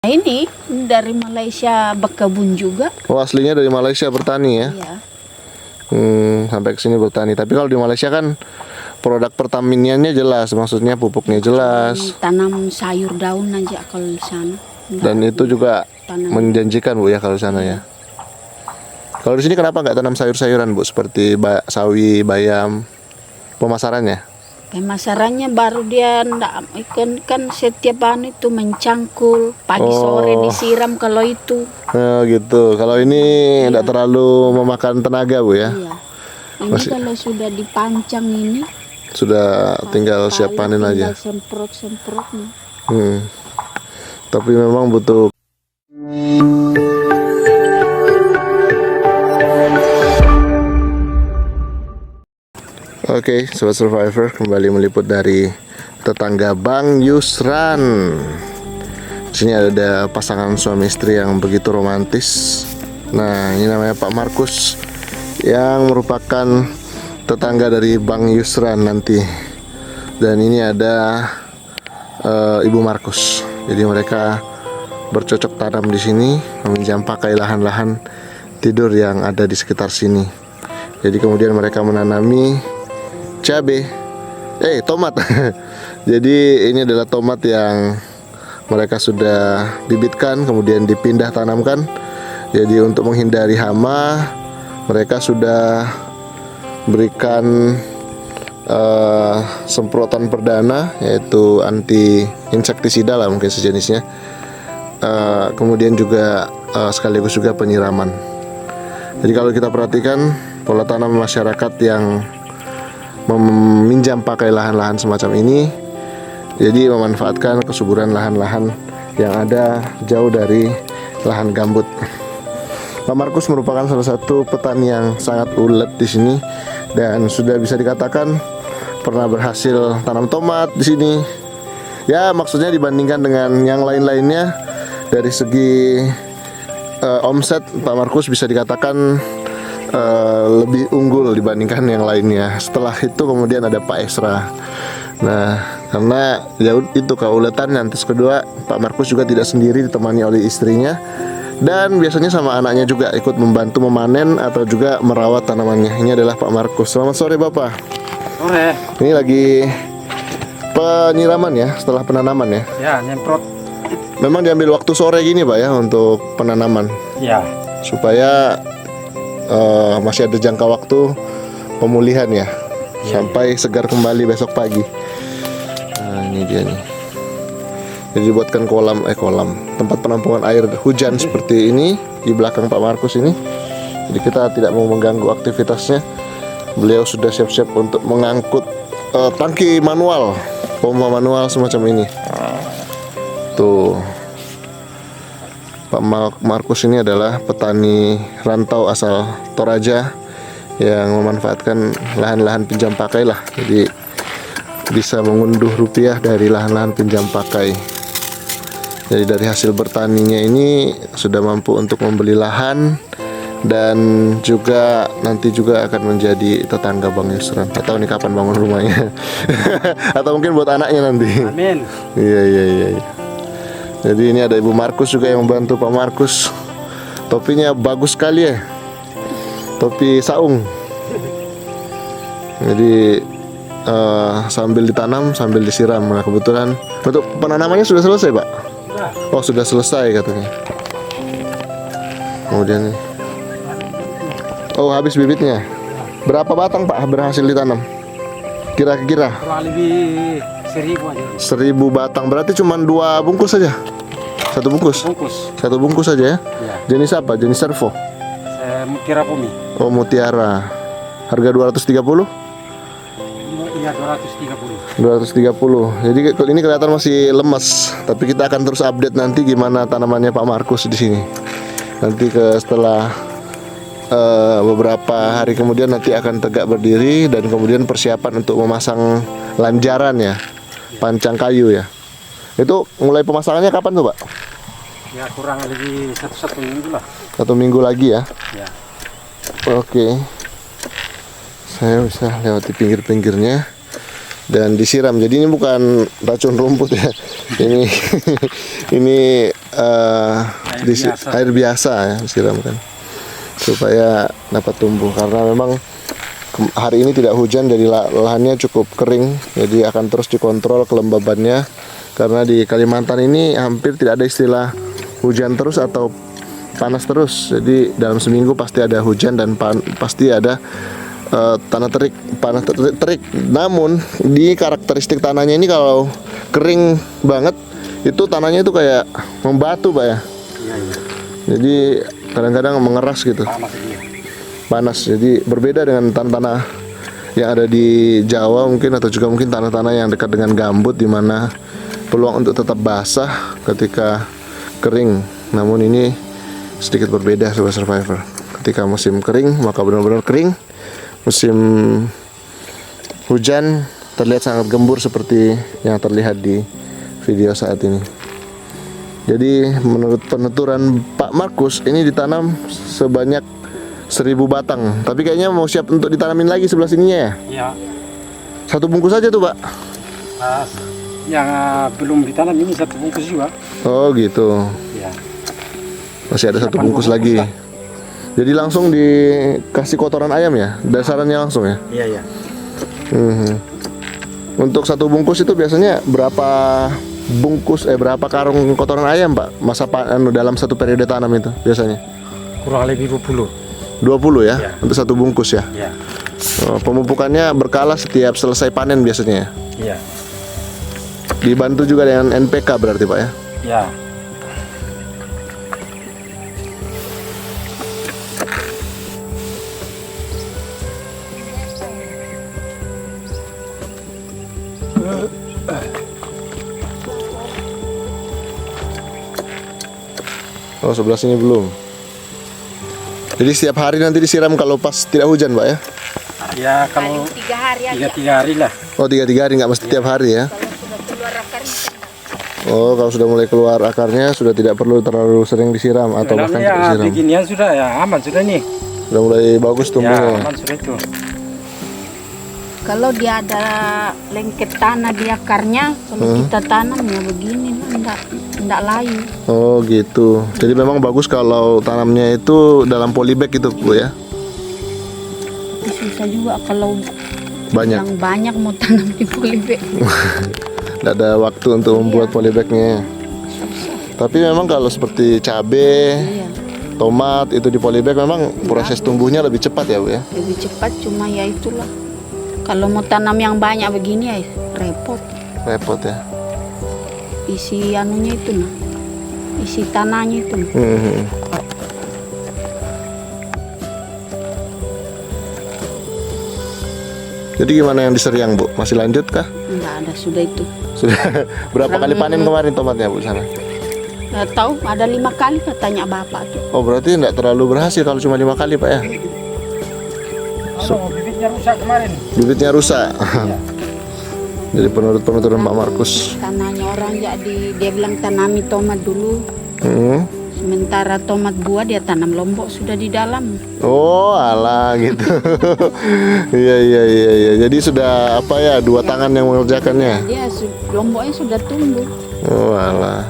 Ini dari Malaysia berkebun juga. Oh, aslinya dari Malaysia bertani ya? Iya. Sampai ke sini bertani. Tapi kalau di Malaysia kan produk pertaminiannya jelas, maksudnya pupuknya jelas. Tanam sayur daun aja kalau di sana. Dan itu juga menjanjikan Bu ya kalau di sana ya. Kalau di sini kenapa nggak tanam sayur-sayuran Bu, seperti sawi, bayam? Pemasarannya? Pemasarannya baru dia ndak ikan kan setiap hari itu mencangkul pagi sore disiram kalau itu. Oh gitu. Kalau ini tidak terlalu memakan tenaga Bu ya? Iya. Ini kalau sudah dipancang ini sudah tinggal siap panen aja. Semprot-semprotnya. Tapi memang butuh. Oke, Sobat Survivor, kembali meliput dari tetangga Bang Yusran. Di sini ada pasangan suami istri yang begitu romantis. Nah, ini namanya Pak Markus, yang merupakan tetangga dari Bang Yusran nanti. Dan ini ada Ibu Markus. Jadi mereka bercocok tanam di sini, meminjam pakai lahan-lahan tidur yang ada di sekitar sini. Jadi kemudian mereka menanami tomat. Jadi ini adalah tomat yang mereka sudah bibitkan, kemudian dipindah tanamkan. Jadi untuk menghindari hama, mereka sudah berikan semprotan perdana, yaitu anti insektisida lah mungkin sejenisnya. Kemudian juga sekaligus juga penyiraman. Jadi kalau kita perhatikan pola tanam masyarakat yang meminjam pakai lahan-lahan semacam ini, jadi memanfaatkan kesuburan lahan-lahan yang ada jauh dari lahan gambut. Pak Markus merupakan salah satu petani yang sangat ulet di sini dan sudah bisa dikatakan pernah berhasil tanam tomat di sini. Ya, maksudnya dibandingkan dengan yang lain-lainnya dari segi omset, Pak Markus bisa dikatakan lebih unggul dibandingkan yang lainnya. Setelah itu kemudian ada Pak Esra. Nah, karena ya itu keuletan. Terus kedua, Pak Markus juga tidak sendiri, ditemani oleh istrinya, dan biasanya sama anaknya juga ikut membantu memanen atau juga merawat tanamannya. Ini adalah Pak Markus. Selamat sore Bapak. Sore. Ini lagi penyiraman ya setelah penanaman ya? Ya, nyemprot. Memang diambil waktu sore gini Pak ya untuk penanaman? Ya. Supaya masih ada jangka waktu pemulihan ya, sampai segar kembali besok pagi. Nah, ini dia nih. Jadi dibuatkan kolam tempat penampungan air hujan seperti ini di belakang Pak Markus ini. Jadi kita tidak mau mengganggu aktivitasnya. Beliau sudah siap-siap untuk mengangkut tangki manual, pompa manual semacam ini. Tuh, Pak Markus ini adalah petani rantau asal Toraja yang memanfaatkan lahan-lahan pinjam pakai lah. Jadi bisa mengunduh rupiah dari lahan-lahan pinjam pakai. Jadi dari hasil bertaninya ini sudah mampu untuk membeli lahan dan juga nanti juga akan menjadi tetangga Bang Yusran. Atau nih kapan bangun rumahnya? Atau mungkin buat anaknya nanti. Amin. Iya. Jadi ini ada Ibu Markus juga yang membantu Pak Markus. Topinya bagus sekali ya, topi saung. Jadi sambil ditanam sambil disiram. Nah kebetulan untuk penanamannya sudah selesai Pak. Oh sudah selesai katanya. Kemudian habis bibitnya. Berapa batang Pak berhasil ditanam? Kira-kira? Kurang lebih 1000 aja. 1000 batang, berarti cuma 2 bungkus saja? Satu bungkus? Satu bungkus saja ya? Ya. Jenis apa? Jenis servo? Mutiara Bumi. Oh Mutiara. Harga 230? Iya 230. 230. Jadi ini kelihatan masih lemas, tapi kita akan terus update nanti gimana tanamannya Pak Markus di sini. Nanti setelah beberapa hari kemudian nanti akan tegak berdiri dan kemudian persiapan untuk memasang lanjaran ya, pancang kayu ya. Itu mulai pemasangannya kapan tuh Pak? Ya kurang lebih satu minggu lah. 1 minggu lagi ya? Ya. Oke. Saya bisa lewati pinggir-pinggirnya dan disiram. Jadi ini bukan racun rumput ya. Ini air biasa ya disiramkan supaya dapat tumbuh, karena memang hari ini tidak hujan, jadi lahannya cukup kering, jadi akan terus dikontrol kelembabannya, karena di Kalimantan ini hampir tidak ada istilah hujan terus atau panas terus. Jadi dalam seminggu pasti ada hujan dan pasti ada tanah terik, panas terik. Namun di karakteristik tanahnya ini kalau kering banget itu tanahnya itu kayak membatu, Pak ya. Iya, iya. Jadi kadang-kadang mengeras gitu. Panas dia. Panas. Jadi berbeda dengan tanah-tanah yang ada di Jawa mungkin, atau juga mungkin tanah-tanah yang dekat dengan gambut di mana peluang untuk tetap basah ketika kering. Namun ini sedikit berbeda Sobat Survivor. Ketika musim kering maka benar-benar kering. Musim hujan terlihat sangat gembur seperti yang terlihat di video saat ini. Jadi menurut penuturan Pak Markus ini ditanam sebanyak 1000 batang. Tapi kayaknya mau siap untuk ditanamin lagi sebelah sininya ya. Iya. Satu bungkus aja tuh Pak. Yang belum ditanam ini 1 bungkus juga. Oh gitu. Iya. Masih ada 1 bungkus lagi. Jadi langsung dikasih kotoran ayam ya, dasarannya langsung ya. Iya, iya. Untuk 1 bungkus itu biasanya berapa karung kotoran ayam Pak? Dalam 1 periode tanam itu biasanya? Kurang lebih 20 ya, Iya. untuk 1 bungkus ya. Iya. Pemupukannya berkala setiap selesai panen biasanya ya. Iya. Dibantu juga dengan NPK berarti Pak ya. Iya. Oh sebelah sini belum. Jadi setiap hari nanti disiram kalau pas tidak hujan Pak ya? Ya kalau 3 hari aja. 3 hari lah. Oh 3 hari, nggak mesti tiap hari ya? Kalau sudah keluar akarnya Oh kalau sudah mulai keluar akarnya sudah tidak perlu terlalu sering disiram atau bahkan tidak Ya disiram. beginian sudah ya aman sudah nih. Sudah mulai bagus Ya tumbuhnya. aman sudah itu. kalau dia ada lengket tanah di akarnya, kalau kita tanam ya begini enggak layu. Oh gitu. Jadi memang bagus kalau tanamnya itu dalam polybag itu Bu ya? Tapi susah juga kalau Banyak. yang banyak mau tanam di polybag. Tidak ada waktu untuk membuat polybagnya. Tapi memang kalau seperti cabai, Iya, tomat itu di polybag memang proses tumbuhnya lebih cepat ya Bu ya? lebih cepat, cuma ya itulah. Kalau mau tanam yang banyak begini ya repot. Repot ya. Isi anunya itu nah. Isi tanahnya itu. Jadi gimana yang diseriang Bu? Masih lanjut kah? Enggak ada sudah itu. Sudah berapa kali panen kemarin tomatnya Bu sana? Nggak tahu, ada 5 kali katanya bapak tuh. Oh berarti tidak terlalu berhasil kalau cuma 5 kali Pak ya? Bibitnya rusak kemarin. Bibitnya rusak. Jadi penurut penuturan Pak Markus. Tanahnya orang jadi dia bilang tanami tomat dulu. Sementara tomat buah dia tanam lombok sudah di dalam. Oh alah gitu. Iya. Jadi sudah apa ya, 2 tangan yang mengerjakannya. Dia lomboknya sudah tumbuh. Oh alah.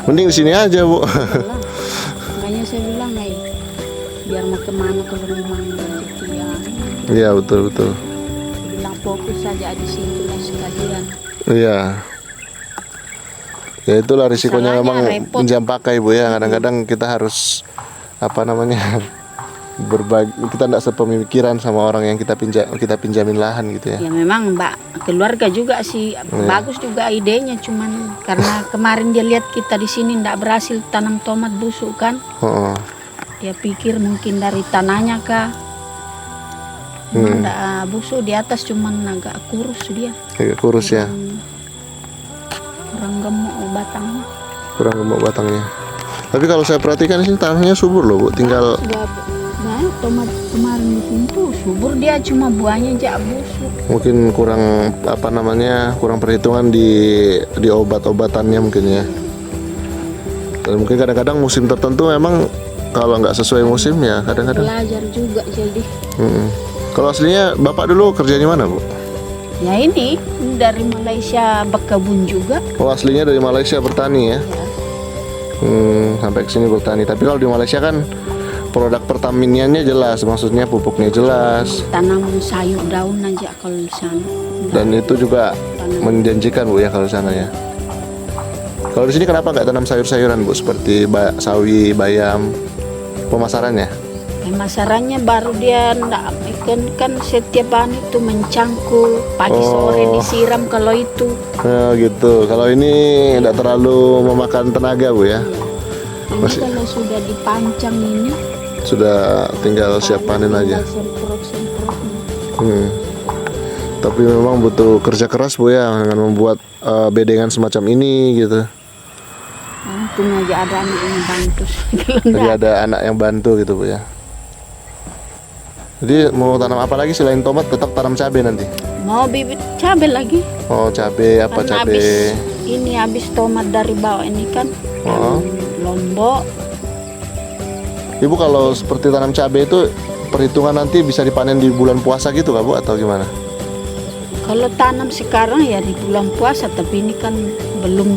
Mending di sini aja Bu. Lah, makanya saya bilang biar mau kemana kalau memang rezeki ya. Iya betul. Saya bilang fokus saja di situ lah sekalian. Iya. Ya itulah risikonya Masalahnya memang repot. pinjam pakai Bu ya. Kadang-kadang kita harus berbagi, kita tidak sepemikiran sama orang yang kita pinjamin lahan gitu ya. Ya memang Mbak keluarga juga sih bagus juga idenya, cuman karena kemarin dia lihat kita di sini ndak berhasil tanam tomat busuk kan. Dia pikir mungkin dari tanahnya kah. Ndak busuk di atas, cuman agak kurus dia. Agak kurus ya. Kurang gemuk batangnya. Kurang gemuk batangnya. Tapi kalau saya perhatikan di sini tanahnya subur loh Bu. Tinggal Nah, tomat kemarin di sini tuh subur, dia cuma buahnya aja busuk. mungkin kurang kurang perhitungan di obat-obatannya mungkin ya. Dan mungkin kadang-kadang musim tertentu memang kalau nggak sesuai musim ya kadang-kadang. Belajar juga jadi. Kalau aslinya Bapak dulu kerjanya mana Bu? Ya ini dari Malaysia berkebun juga. Oh aslinya dari Malaysia bertani ya. Ya. Sampai ke sini bertani. Tapi kalau di Malaysia kan produk pertaminiannya jelas, maksudnya pupuknya jelas. Tanam sayur daun aja kalau di sana. Dan itu juga menjanjikan Bu ya kalau di sana ya. Kalau di sini kenapa nggak tanam sayur-sayuran Bu, seperti sawi, bayam, pemasarannya? Pemasarannya baru dia ndak kan setiap hari itu mencangkul pagi sore disiram kalau itu. Oh gitu. Kalau ini tidak terlalu memakan tenaga Bu ya. Ini kalau sudah dipancang ini Sudah tinggal siap panen aja. Tapi memang butuh kerja keras Bu ya dengan membuat bedengan semacam ini gitu. Untung aja ada anak yang bantu. Jadi ada anak yang bantu gitu Bu ya. Jadi mau tanam apa lagi selain tomat? Tetap tanam cabai nanti? Mau bibit cabai lagi. Oh cabai, apa Karena cabai? habis tomat dari bawah ini kan Lombok. Ibu kalau seperti tanam cabai itu perhitungan nanti bisa dipanen di bulan puasa gitu kah Bu atau gimana? Kalau tanam sekarang ya di bulan puasa, tapi ini kan belum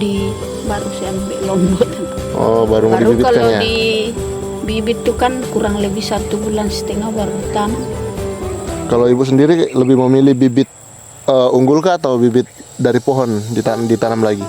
baru saya ambil Lombok. Oh baru mau dibibitkan kalau ya? di bibit itu kan kurang lebih 1,5 bulan baru tanam. Kalau ibu sendiri lebih memilih bibit unggul kah atau bibit dari pohon ditanam lagi?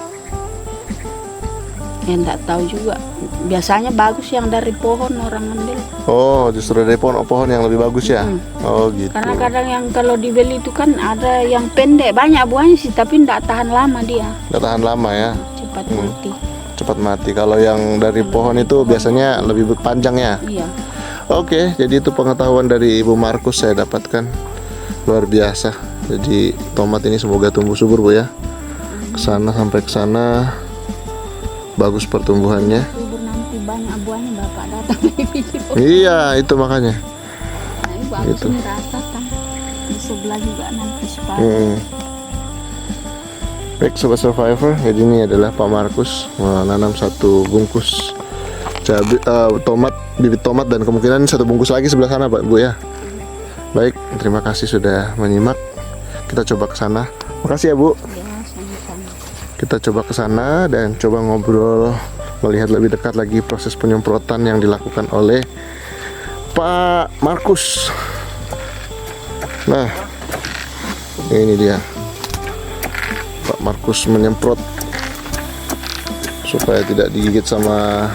Ya enggak tahu juga. Biasanya bagus yang dari pohon orang ambil. Oh justru dari pohon yang lebih bagus ya? Oh gitu. Karena kadang yang kalau dibeli itu kan ada yang pendek, banyak buahnya sih, tapi enggak tahan lama dia. Nggak tahan lama ya? Cepat mati. Cepat mati. Kalau yang dari pohon itu biasanya lebih panjang ya? Iya. Oke, jadi itu pengetahuan dari Ibu Markus saya dapatkan. Luar biasa. Jadi tomat ini semoga tumbuh subur Bu ya. Kesana sampai kesana bagus pertumbuhannya. Subur nanti banyak buahnya Bapak datang lagi. Iya, itu makanya. Nah, ini bagus Gitu. ini rata kan. Di sebelah juga nanti separuh. Baik Sobat Survivor, jadi ini adalah Pak Markus menanam 1 bungkus cabai, tomat, bibit tomat, dan kemungkinan 1 bungkus lagi sebelah sana Pak Bu ya. Baik, terima kasih sudah menyimak. Kita coba ke sana. Makasih ya Bu. Ya, sama-sama. Kita coba ke sana dan coba ngobrol, melihat lebih dekat lagi proses penyemprotan yang dilakukan oleh Pak Markus. Nah, ini dia. Pak Markus menyemprot supaya tidak digigit sama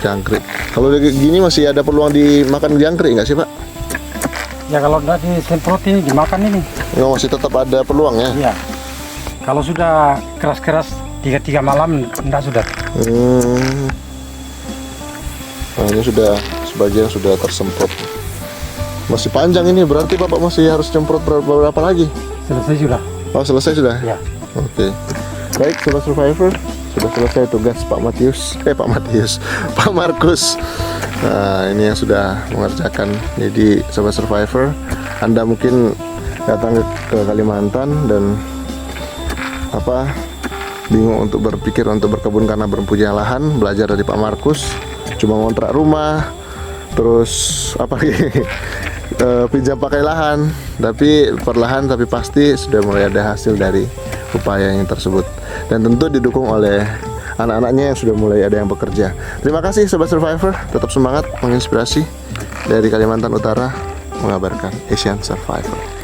jangkrik. Kalau gini masih ada peluang dimakan jangkrik nggak sih Pak? Ya kalau udah disemprot ini dimakan ini. Nggak, masih tetap ada peluang ya? Iya. Kalau sudah keras-keras 3 malam enggak sudah. Nah ini sudah sebagian sudah tersemprot. Masih panjang ini, berarti Bapak masih harus semprot berapa lagi? Selesai sudah. Oh selesai sudah? Ya. Oke. Baik Sobat Survivor, sudah selesai tugas Pak Markus. Nah ini yang sudah mengerjakan. Jadi Sobat Survivor, Anda mungkin datang ke Kalimantan dan bingung untuk berpikir untuk berkebun karena belum punya lahan, belajar dari Pak Markus. Cuma ngontrak rumah, terus pinjam pakai lahan, tapi perlahan tapi pasti sudah mulai ada hasil dari upaya yang tersebut, dan tentu didukung oleh anak-anaknya yang sudah mulai ada yang bekerja. Terima kasih Sobat Survivor, tetap semangat, menginspirasi. Dari Kalimantan Utara mengabarkan Asian Survivor.